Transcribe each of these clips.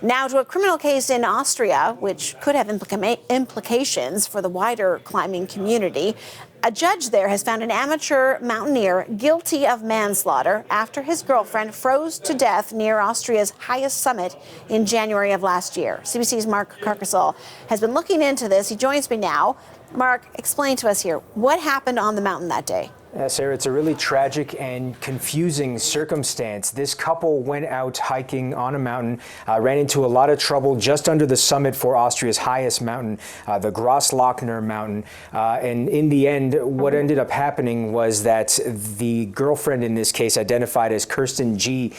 Now to a criminal case in Austria, which could have implications for the wider climbing community. A judge there has found an amateur mountaineer guilty of manslaughter after his girlfriend froze to death near Austria's highest summit in January of last year. CBC's Mark Carcasol has been looking into this. He joins me now. Mark, explain to us here, what happened on the mountain that day? Sarah, it's a really tragic and confusing circumstance. This couple went out hiking on a mountain, ran into a lot of trouble just under the summit for Austria's highest mountain, the Grossglockner mountain. And in the end, what ended up happening was that the girlfriend in this case, identified as Kirsten G.,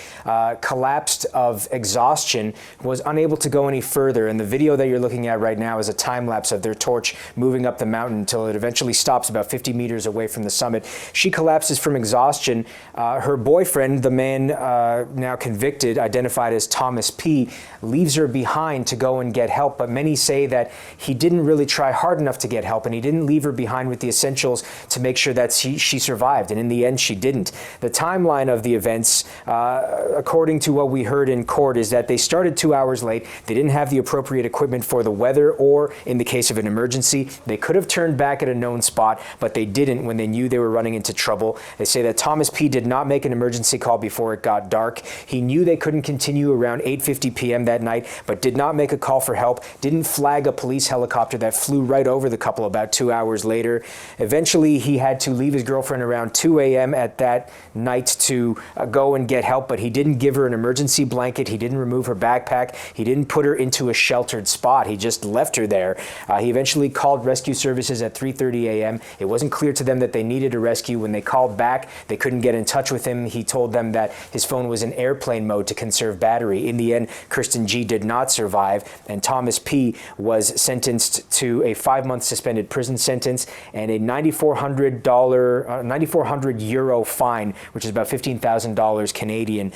collapsed of exhaustion, was unable to go any further. And the video that you're looking at right now is a time lapse of their torch moving up the mountain until it eventually stops about 50 meters away from the summit. She collapses from exhaustion. Her boyfriend, the man now convicted, identified as Thomas P., leaves her behind to go and get help. But many say that he didn't really try hard enough to get help, and he didn't leave her behind with the essentials to make sure that she survived. And in the end, she didn't. The timeline of the events, according to what we heard in court, is that they started 2 hours late. They didn't have the appropriate equipment for the weather, or in the case of an emergency, they could have turned back at a known spot, but they didn't when they knew they were running into trouble. They say that Thomas P. did not make an emergency call before it got dark. He knew they couldn't continue around 8:50 p.m. that night, but did not make a call for help, didn't flag a police helicopter that flew right over the couple about 2 hours later. Eventually, he had to leave his girlfriend around 2 a.m. at that night to go and get help, but he didn't give her an emergency blanket. He didn't remove her backpack. He didn't put her into a sheltered spot. He just left her there. He eventually called rescue services at 3:30 a.m. It wasn't clear to them that they needed a rescue. When they called back, they couldn't get in touch with him. He told them that his phone was in airplane mode to conserve battery. In the end, Kirsten G. did not survive, and Thomas P. was sentenced to a 5-month suspended prison sentence and a €9,400 fine, which is about $15,000 Canadian,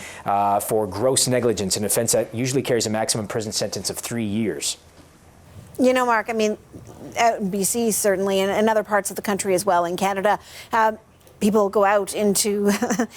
for gross negligence, an offense that usually carries a maximum prison sentence of 3 years. You know, Mark, I mean, BC certainly, and other parts of the country as well, in Canada, people go out into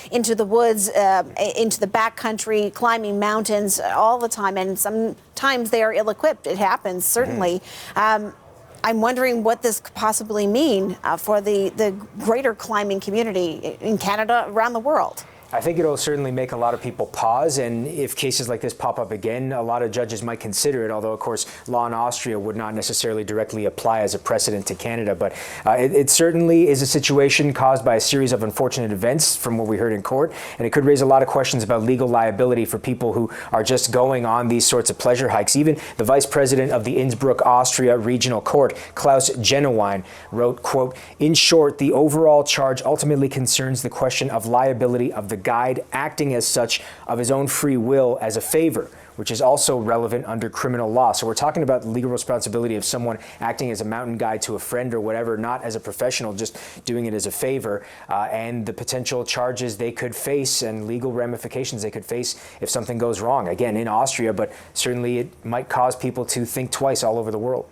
into the woods, into the backcountry, climbing mountains all the time, and sometimes they are ill-equipped. It happens, certainly. I'm wondering what this could possibly mean for the greater climbing community in Canada, around the world. I think it'll certainly make a lot of people pause, and if cases like this pop up again, a lot of judges might consider it, although of course law in Austria would not necessarily directly apply as a precedent to Canada. But it certainly is a situation caused by a series of unfortunate events from what we heard in court, and it could raise a lot of questions about legal liability for people who are just going on these sorts of pleasure hikes. Even the vice president of the Innsbruck, Austria Regional Court, Klaus Genowine, wrote, quote, "In short, the overall charge ultimately concerns the question of liability of the guide acting as such of his own free will as a favor, which is also relevant under criminal law." So we're talking about the legal responsibility of someone acting as a mountain guide to a friend or whatever, not as a professional, just doing it as a favor, and the potential charges they could face and legal ramifications they could face if something goes wrong, again, in Austria, but certainly it might cause people to think twice all over the world.